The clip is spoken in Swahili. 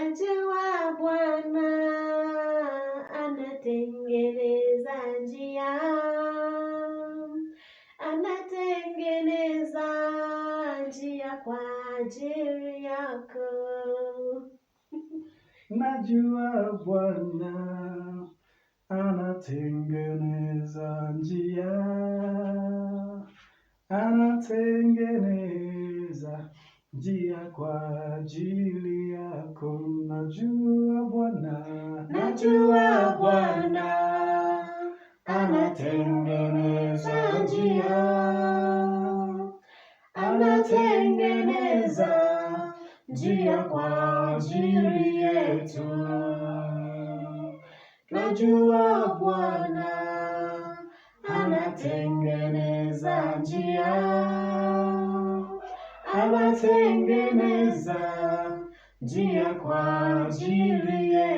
Najua Bwana anatengeneza njia, anatengeneza njia kwa ajili yako. Najua Bwana anatengeneza njia, anatengeneza njia kwa ajili yako. Najua Bwana anatengeneza njia, anatengeneza njia kwa ajili yetu. Najua Bwana anatengeneza njia, anatengeneza njia kwa ajili yetu.